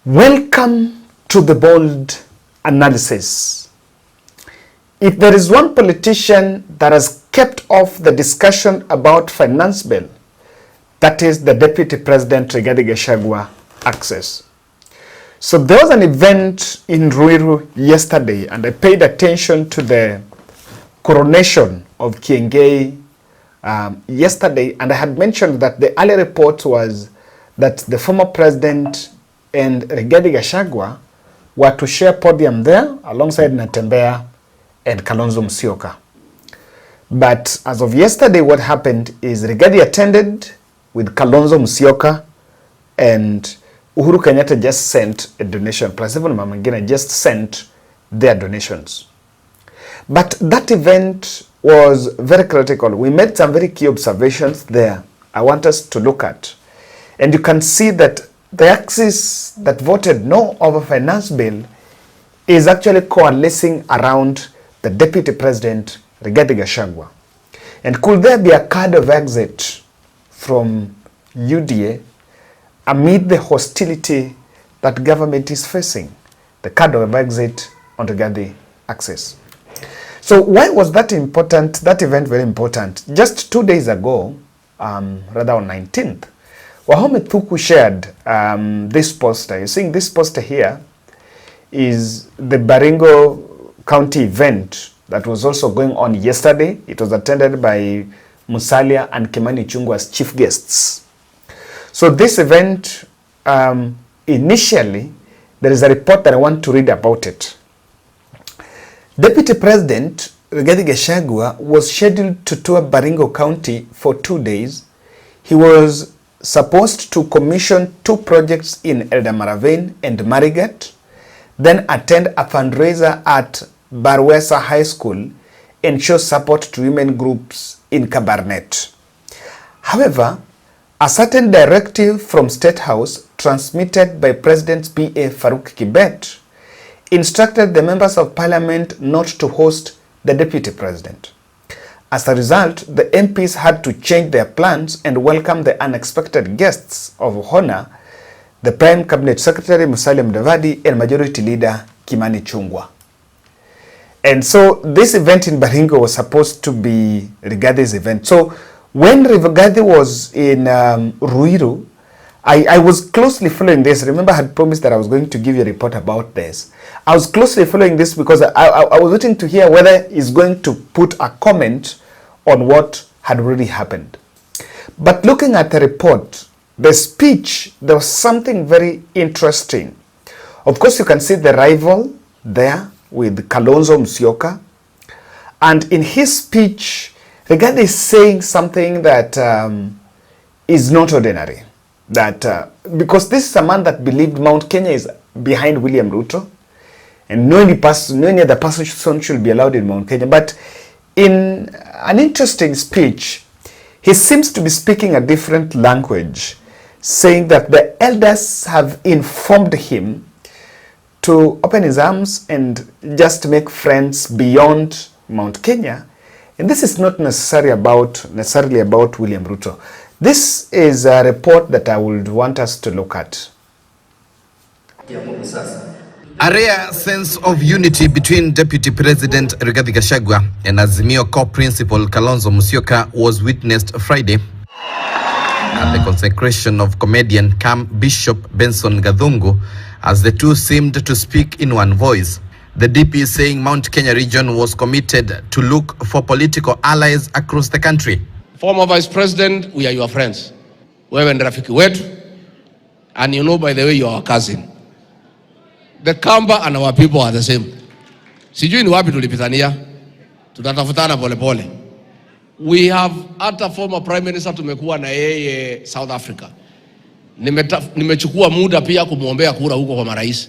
Welcome to the bold analysis. If there is one politician that has kept off the discussion about finance bill, that is the Deputy President Rigathi Gachagua access. So there was an event in Ruiru yesterday, and I paid attention to the coronation of Kiengei yesterday, and I had mentioned that the early report was that the former president and Rigathi Gachagua were to share podium there alongside Natembeya and Kalonzo Moka. But as of yesterday, what happened is Rigathi attended with Kalonzo Moka, and Uhuru Kenyatta just sent a donation, plus even Mama Ngina just sent their donations. But that event was very critical. We made some very key observations there I want us to look at. And you can see that the axis that voted no over finance bill is actually coalescing around the Deputy President, Rigathi Gachagua. And could there be a card of exit from UDA amid the hostility that government is facing? The card of exit on Rigathi axis. So why was that important? That event very important. Just 2 days ago, rather on 19th, Wahome Thuku shared this poster. You're seeing this poster here is the Baringo County event that was also going on yesterday. It was attended by Musalia and Kimani Ichung'wah as chief guests. So this event, initially, there is a report that I want to read about it. Deputy President Rigathi Gachagua was scheduled to tour Baringo County for 2 days. He was supposed to commission 2 projects in Eldamaravane and Marigat, then attend a fundraiser at Barwesa High School and show support to women groups in Kabarnet. However, a certain directive from State House transmitted by President P.A. Farouk Kibet instructed the members of parliament not to host the deputy president. As a result, the MPs had to change their plans and welcome the unexpected guests of honor, the Prime Cabinet Secretary Musalia Mudavadi and Majority Leader Kimani Ichung'wah. And so this event in Baringo was supposed to be Rigathi's event. So when Rigathi was in Ruiru, I was closely following this. Remember, I had promised that I was going to give you a report about this. I was closely following this because I was waiting to hear whether he's going to put a comment on what had really happened. But looking at the report, the speech, there was something very interesting. Of course, you can see the rival there with Kalonzo Moka. And in his speech, Rigathi is saying something that is not ordinary. That because this is a man that believed Mount Kenya is behind William Ruto, and no any other person should be allowed in Mount Kenya. But in an interesting speech, he seems to be speaking a different language, saying that the elders have informed him to open his arms and just make friends beyond Mount Kenya. And this is not necessarily about William Ruto. This is a report that I would want us to look at. A rare sense of unity between Deputy President Rigathi Gachagua and Azimio Core Principal Kalonzo Moka was witnessed Friday at the consecration of comedian Cam Bishop Benson Gadhungu, as the two seemed to speak in one voice. The DP saying Mount Kenya region was committed to look for political allies across the country. Former Vice President, we are your friends. Wewe ni rafiki wetu, and you know, by the way, you are our cousin. The Kamba and our people are the same. Sijui ni wapi tulipitania, tutatafutana pole pole. We have hata former Prime Minister tumekuwa na yeye South Africa. Nimechukua muda pia kumuombea kura huko kwa marais.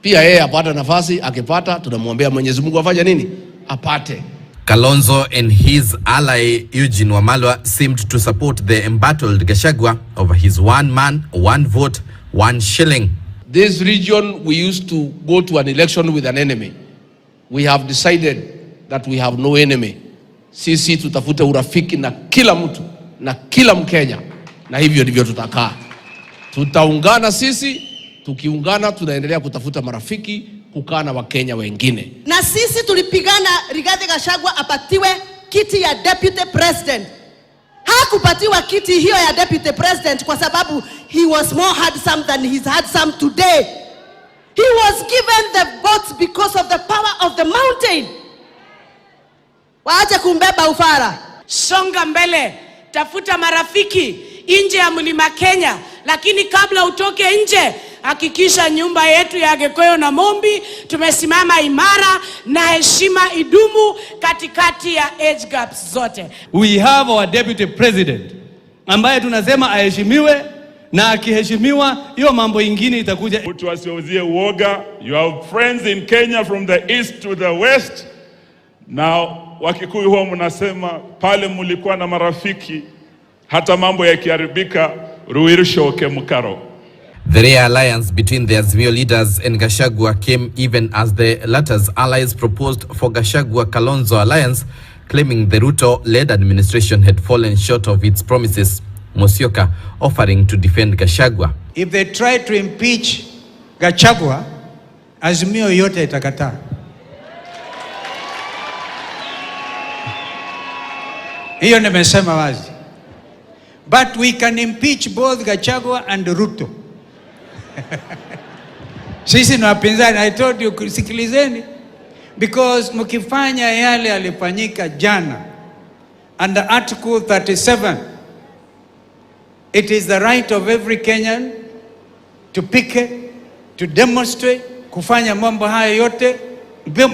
Pia yeye apata nafasi, akipata tunamuombea Mwenyezi Mungu afanye nini? Apate. Kalonzo and his ally Eugene Wamalwa seemed to support the embattled Gachagua over his one man, one vote, one shilling. This region, we used to go to an election with an enemy. We have decided that we have no enemy. Sisi tutafute urafiki na kila mtu na kila Mkenya, na hivyo ndivyo tutakaa. Tutaungana sisi Tukiungana tunaendelea kutafuta marafiki, kukaa na Wakenya wengine. Na sisi tulipigana Rigathi Gachagua apatiwe kiti ya deputy president. Hakupatiwa kiti hiyo ya deputy president kwa sababu he was more handsome than he's handsome today. He was given the votes because of the power of the mountain. Waache kumbeba ufara. Songa mbele, tafuta marafiki nje ya mlima Kenya, lakini kabla utoke nje, hakikisha nyumba yetu ya Gekoyo na Mombi tumesimama imara na heshima idumu katikati ya age gaps zote. We have our deputy president ambaye tunasema aheshimiwe, na akiheshimiwa hiyo mambo ingine itakuja. Mtu asiuzie uoga. You have friends in Kenya from the east to the west. Now Wakikuyu huwa mnasema pale mulikuwa na marafiki, hata mambo yakiharibika ruirishoke mukaro. The rare alliance between the Azimio leaders and Gachagua came even as the latter's allies proposed for Gachagua-Kalonzo alliance, claiming the Ruto-led administration had fallen short of its promises, Musyoka offering to defend Gachagua. If they try to impeach Gachagua, Azimio yote itakataa. Hiyo nimesema wazi. But we can impeach both Gachagua and Ruto. Sisi ni wapinzani. I told you, sikilizeni. Because mkifanya yale yalifanyika jana, under Article 37, it is the right of every Kenyan to picket, to demonstrate, kufanya mambo haya yote,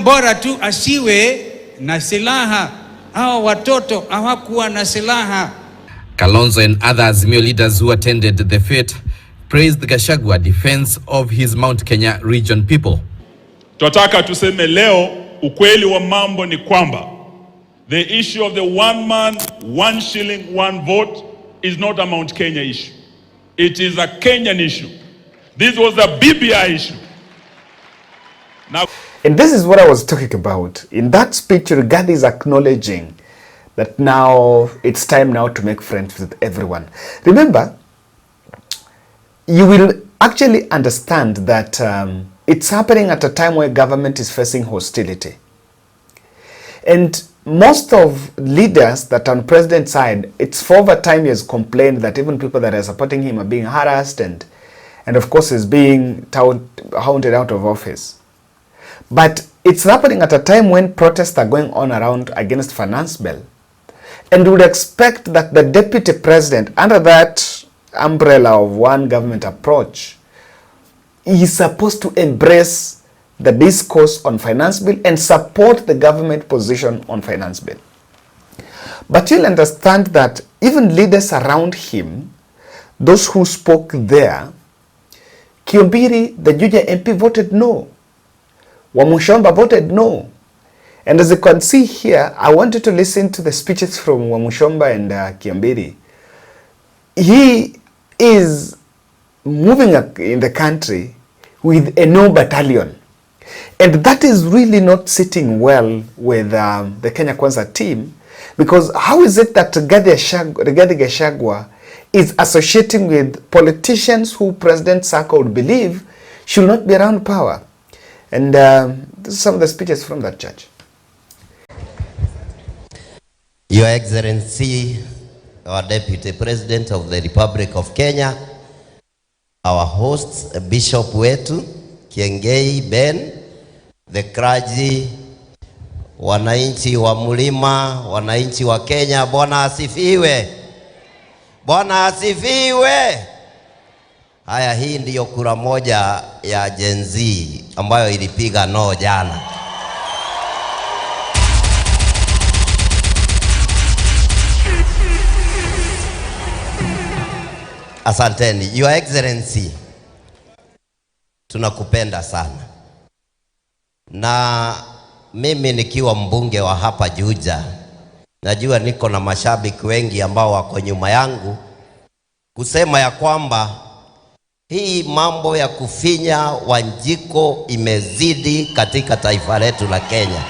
bora tu asiwe na silaha. Hawa watoto hawakuwa na silaha. Kalonzo and other Azimio leaders who attended the fete praised the Gachagua defense of his Mount Kenya region people. Tunataka tuseme leo ukweli wa mambo ni kwamba the issue of the one man, one shilling, one vote is not a Mount Kenya issue. It is a Kenyan issue. This was a BBI issue. Now, and this is what I was talking about. In that speech, Rigathi is acknowledging that now it's time now to make friends with everyone. Remember, you will actually understand that it's happening at a time where government is facing hostility. And most of leaders that are on president's side, it's for over time he has complained that even people that are supporting him are being harassed and of course is being hounded out of office. But it's happening at a time when protests are going on around against finance bill. And we would expect that the deputy president, under that umbrella of one government approach, is supposed to embrace the discourse on finance bill and support the government position on finance bill. But you'll understand that even leaders around him, those who spoke there, Kiobiri, the Juja MP, voted no. Wamushomba voted no. And as you can see here, I want you to listen to the speeches from Wamushomba and Kiambiri. He is moving in the country with a no battalion. And that is really not sitting well with the Kenya Kwanza team, because how is it that Rigathi Gachagua is associating with politicians who President Saka would believe should not be around power? And this is some of the speeches from that judge. Your Excellency, our Deputy President of the Republic of Kenya, our hosts, Bishop wetu, Kiengei Ben, the clergy, wananchi wa Mlima, wananchi wa Kenya, Bwana asifiwe. Bwana asifiwe. Haya, hii ndiyo kura moja ya Gen Z ambayo ilipiga no jana. Asanteni. Your Excellency, tunakupenda sana. Na mimi nikiwa mbunge wa hapa Juja, najua niko na mashabiki wengi ambao wako nyuma yangu kusema ya kwamba hii mambo ya kufinya Wanjiko imezidi katika taifa letu la Kenya.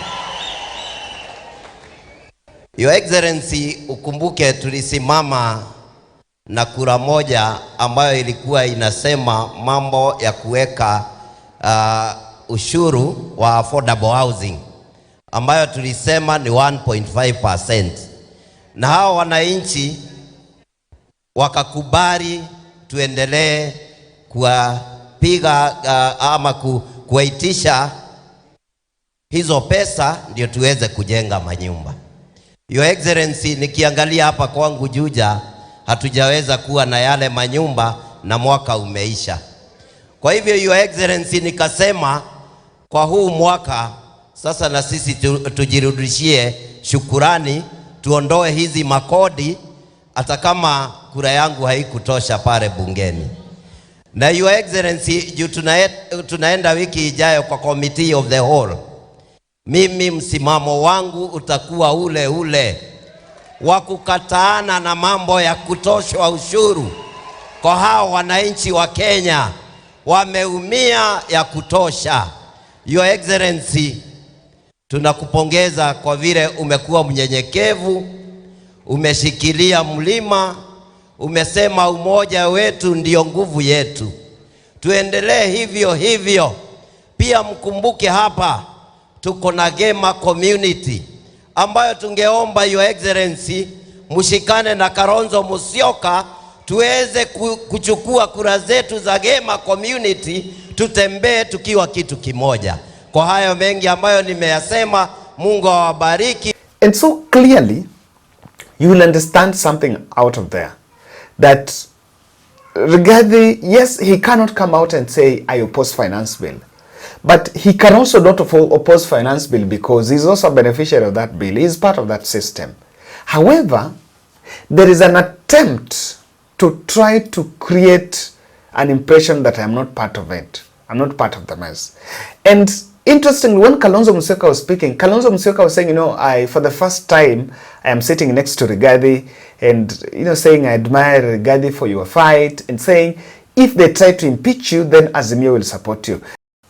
Your Excellency, ukumbuke tulisimama na kura moja ambayo ilikuwa inasema mambo ya kuweka ushuru wa affordable housing ambayo tulisema ni 1.5%, na hao wananchi wakakubali tuendelee kuwapiga ama kuwaitisha hizo pesa ndio tuweze kujenga manyumba. Your Excellency, nikiangalia hapa kwangu Juja hatujaweza kuwa na yale manyumba na mwaka umeisha. Kwa hivyo Your Excellency, nikasema kwa huu mwaka sasa na sisi tujirudishie shukurani, tuondoe hizi makodi hata kama kura yangu haikutosha pale bungeni. Na Your Excellency, juu tunaenda wiki ijayo kwa committee of the whole, mimi msimamo wangu utakuwa ule ule wa kukataana na mambo ya kutoshwa ushuru kwa hao wananchi wa Kenya. Wameumia ya kutosha. Your Excellency, tunakupongeza kwa vile umekuwa mnyenyekevu, umeshikilia mlima, umesema umoja wetu ndio nguvu yetu. Tuendelee hivyo hivyo. Pia mkumbuke hapa tuko na Gema community ambayo tungeomba Your Excellency mshikane na Kalonzo Musyoka tuweze kuchukua kura zetu za Gema community, tutembee tukiwa kitu kimoja. Kwa hayo mengi ambayo nimeyasema, Mungu awabariki. And so clearly you will understand something out of there, that Rigathi, yes, he cannot come out and say I oppose finance bill, but he can also not oppose finance bill because he's also a beneficiary of that bill. He's part of that system. However, there is an attempt to try to create an impression that I'm not part of it. I'm not part of the mess. And interestingly, when Kalonzo Musyoka was speaking, Kalonzo Musyoka was saying, for the first time, I am sitting next to Rigathi and, saying, I admire Rigathi for your fight, and saying, if they try to impeach you, then Azimio will support you.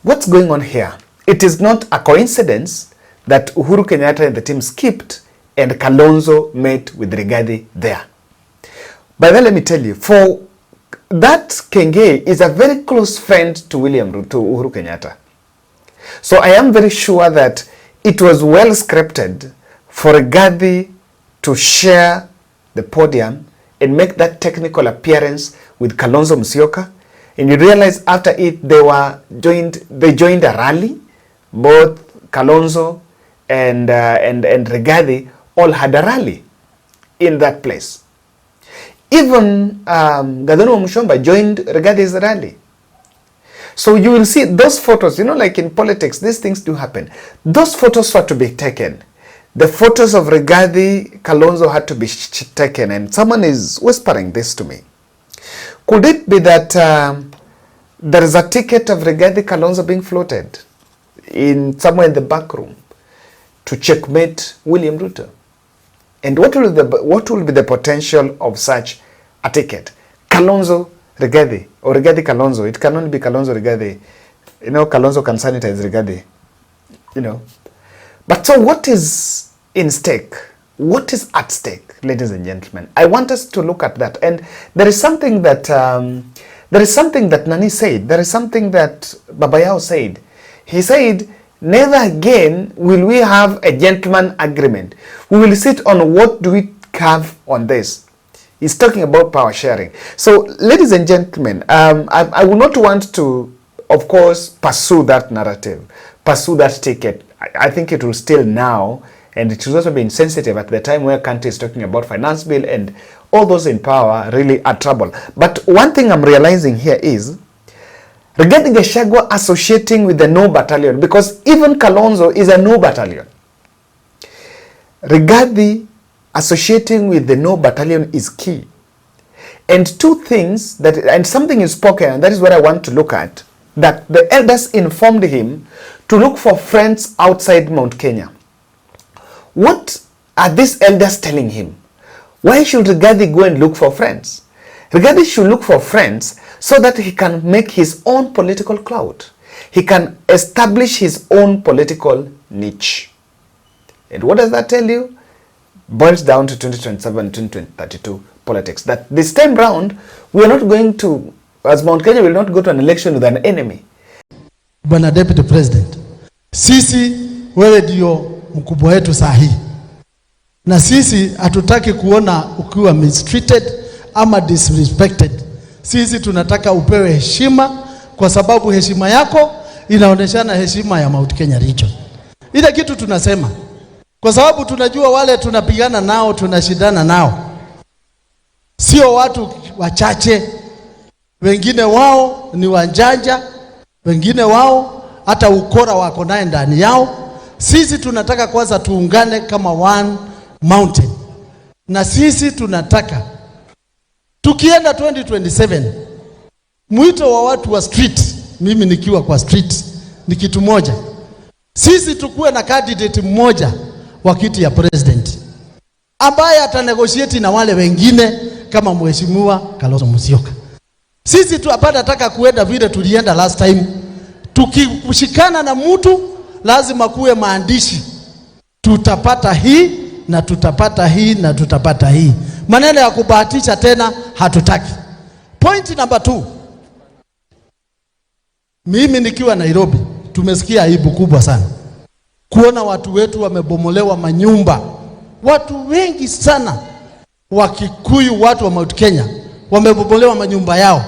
What's going on here? It is not a coincidence that Uhuru Kenyatta and the team skipped and Kalonzo met with Rigathi there. But then let me tell you, for that Kenge is a very close friend to Uhuru Kenyatta. So I am very sure that it was well scripted for Rigathi to share the podium and make that technical appearance with Kalonzo Musyoka. And you realize after it they joined a rally. Both Kalonzo and Rigathi all had a rally in that place. Even Gathoni Mushomba joined Rigathi's rally. So you will see those photos, like in politics, these things do happen. Those photos were to be taken. The photos of Rigathi, Kalonzo had to be taken, and someone is whispering this to me. Could it be that there is a ticket of Rigathi Kalonzo being floated in somewhere in the back room to checkmate William Ruto? And what will be the potential of such a ticket? Kalonzo Rigathi or Rigathi Kalonzo. It can only be Kalonzo Rigathi. Kalonzo can sanitize Rigathi. But so what is in stake? What is at stake, ladies and gentlemen? I want us to look at that. And there is something that Nani said. There is something that Baba Yao said. He said, never again will we have a gentleman agreement. We will sit on what do we have on this. He's talking about power sharing. So, ladies and gentlemen, I would not want to, of course, pursue that narrative, pursue that ticket. I think it will still now, and it should also be insensitive at the time where country is talking about finance bill and all those in power really are trouble. But one thing I'm realizing here is regarding Gachagua associating with the No Battalion, because even Kalonzo is a No Battalion. Rigathi associating with the No Battalion is key. And two things, and something is spoken, and that is what I want to look at, that the elders informed him to look for friends outside Mount Kenya. What are these elders telling him? Why should Rigathi go and look for friends? Rigathi should look for friends so that he can make his own political clout. He can establish his own political niche. And what does that tell you? Boils down to 2027, 2032 politics. That this time round, we are not going to, as Mount Kenya will not go to an election with an enemy. Bwana Deputy President, sisi wewe ndio mkubwa wetu sahi. Na sisi hatutaki kuona ukiwa mistreated ama disrespected. Sisi tunataka upewe heshima, kwa sababu heshima yako inaoneshana heshima ya Mount Kenya region. Ile kitu tunasema, kwa sababu tunajua wale tunapigana nao, tunashindana nao, sio watu wachache. Wengine wao ni wanjanja, wengine wao hata ukora wako naye ndani yao. Sisi tunataka kwanza tuungane kama one mountain. Na sisi tunataka tukienda 2027, mwito wa watu wa street, mimi nikiwa kwa street, ni kitu moja. Sisi tukuwe na candidate mmoja wa kiti ya president ambaye atanegotiate na wale wengine kama Mheshimiwa Kalonzo Musyoka. Sisi tu hapana taka kuenda vile tulienda last time. Tukishikana na mtu lazima kuwe maandishi, tutapata hii na tutapata hii na tutapata hii. Maneno ya kubahatisha tena hatutaki. Point number 2. Mimi nikiwa Nairobi tumesikia aibu kubwa sana kuona watu wetu wamebomolewa manyumba. Watu wengi sana Wakikuyu, watu wa Mount Kenya wamebomolewa manyumba yao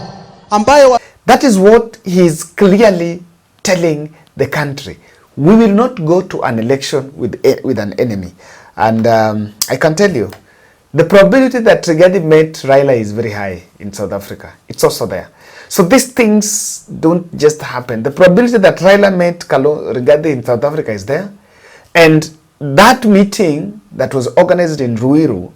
ambayo That is what he is clearly telling the country. We will not go to an election with an enemy. And I can tell you, the probability that Rigathi met Raila is very high in South Africa. It's also there. So these things don't just happen. The probability that Raila met Rigathi in South Africa is there. And that meeting that was organized in Ruiru,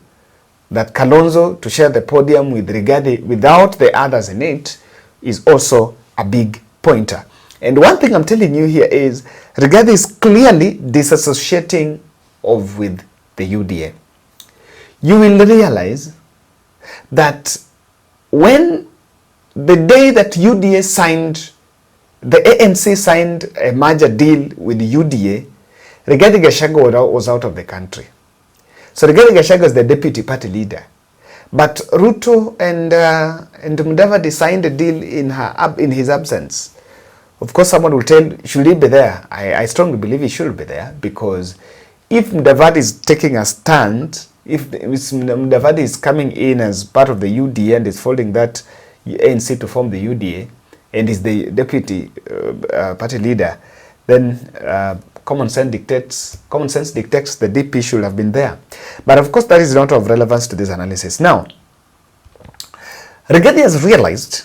that Kalonzo to share the podium with Rigathi without the others in it, is also a big pointer. And one thing I'm telling you here is Rigathi is clearly disassociating with the UDA. You will realize that when the day that UDA signed, the ANC signed a merger deal with the UDA, Rigathi Gachagua was out of the country. So Rigathi Gachagua is the deputy party leader. But Ruto and Mudavadi signed a deal in his absence. Of course, someone will tell, should he be there? I strongly believe he should be there, because if Mudavadi is taking a stand, if Mudavadi is coming in as part of the UDA and is folding that ANC to form the UDA and is the deputy party leader, then common sense dictates the DP should have been there. But of course, that is not of relevance to this analysis. Now, Rigathi has realized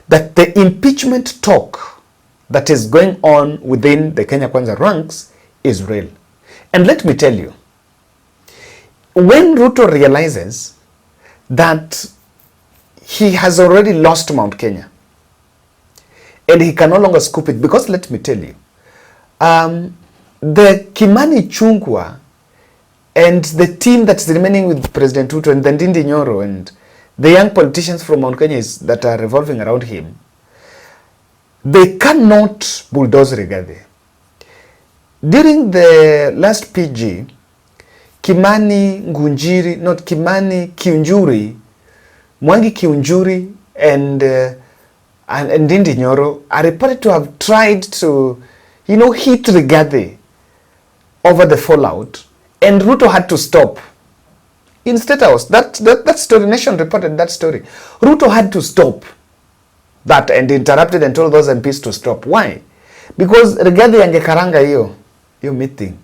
that the impeachment talk that is going on within the Kenya Kwanza ranks is real. And let me tell you, when Ruto realizes that he has already lost Mount Kenya and he can no longer scoop it, because let me tell you, the Kimani Chungwa and the team that's remaining with President Ruto and the Ndindi Nyoro and the young politicians from Mount Kenya that are revolving around him, they cannot bulldoze Rigathi. During the last PG, Kimani Kiunjuri, Mwangi Kiunjuri and Ndindi Nyoro are reported to have tried to, hit Rigathi over the fallout, and Ruto had to stop. In State House, that story, Nation reported that story. Ruto had to stop that and interrupted and told those MPs to stop. Why? Because Rigathi angekaranga hiyo meeting.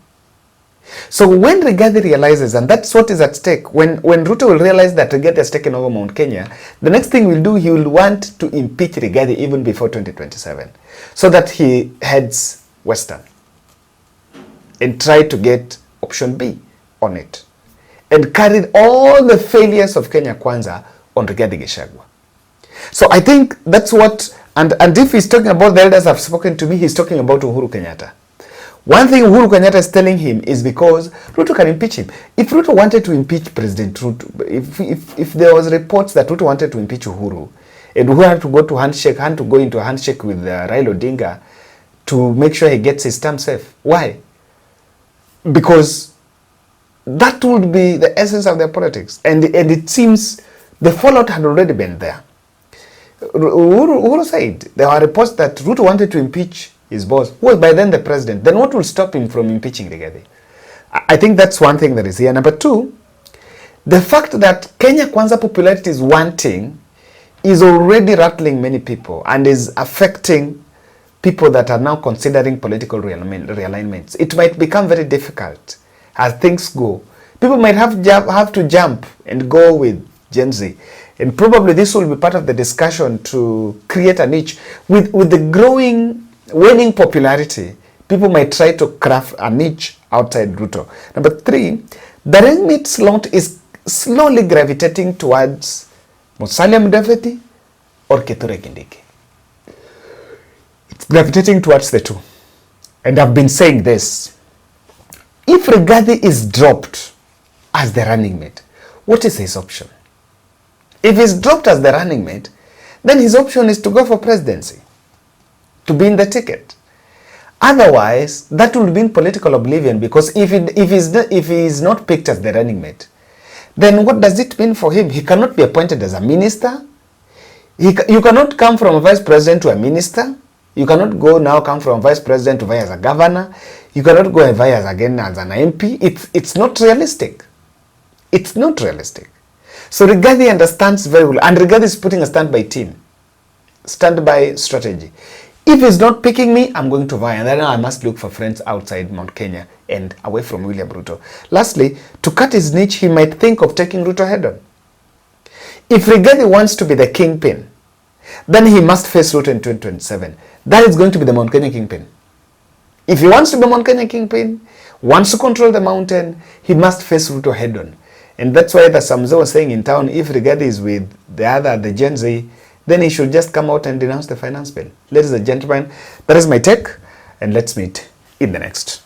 So when Rigathi realizes, and that's what is at stake, when Ruto will realize that Rigathi has taken over Mount Kenya, the next thing we'll do, he will want to impeach Rigathi even before 2027, so that he heads Western and try to get option B on it, and carried all the failures of Kenya Kwanza on Rigathi Gachagua. So I think that's what, and if he's talking about the elders have spoken to me, he's talking about Uhuru Kenyatta. One thing Uhuru Kenyatta is telling him is because Ruto can impeach him. If Ruto wanted to impeach President Ruto, if there was reports that Ruto wanted to impeach Uhuru, and Uhuru had to go into a handshake with Raila Odinga to make sure he gets his term safe. Why? Because That would be the essence of their politics. And it seems the fallout had already been there. Uhuru said there are reports that Ruto wanted to impeach his boss, who was by then the president. Then what will stop him from impeaching Rigathi? I think that's one thing that is here. Number two, the fact that Kenya Kwanza popularity is wanting is already rattling many people and is affecting people that are now considering political realignments. It might become very difficult as things go. People might have to jump and go with Gen Z. And probably this will be part of the discussion to create a niche. With the growing, waning popularity, people might try to craft a niche outside Ruto. Number three, the red meat slot is slowly gravitating towards Musalia Mudavadi or Kithure Kindiki. It's gravitating towards the two. And I've been saying this. If Rigathi is dropped as the running mate, what is his option? If he's dropped as the running mate, then his option is to go for presidency, to be in the ticket. Otherwise, that will mean political oblivion, because if he is not picked as the running mate, then what does it mean for him? He cannot be appointed as a minister. You cannot come from a vice president to a minister. You cannot come from vice president to vice as a governor. You cannot go vice again as an MP. It's not realistic. It's not realistic. So Rigathi understands very well, and Rigathi is putting a standby team, standby strategy. If he's not picking me, I'm going to vie, and then I must look for friends outside Mount Kenya and away from William Ruto. Lastly, to cut his niche, he might think of taking Ruto head on. If Rigathi wants to be the kingpin, then he must face Ruto in 2027. That is going to be the Mount Kenya kingpin. If he wants to be Mount Kenya kingpin, wants to control the mountain, he must face Ruto head on. And that's why the Samzo was saying in town, if Rigathi is with the Gen Z, then he should just come out and denounce the finance bill. Ladies and gentlemen, that is my take, and let's meet in the next.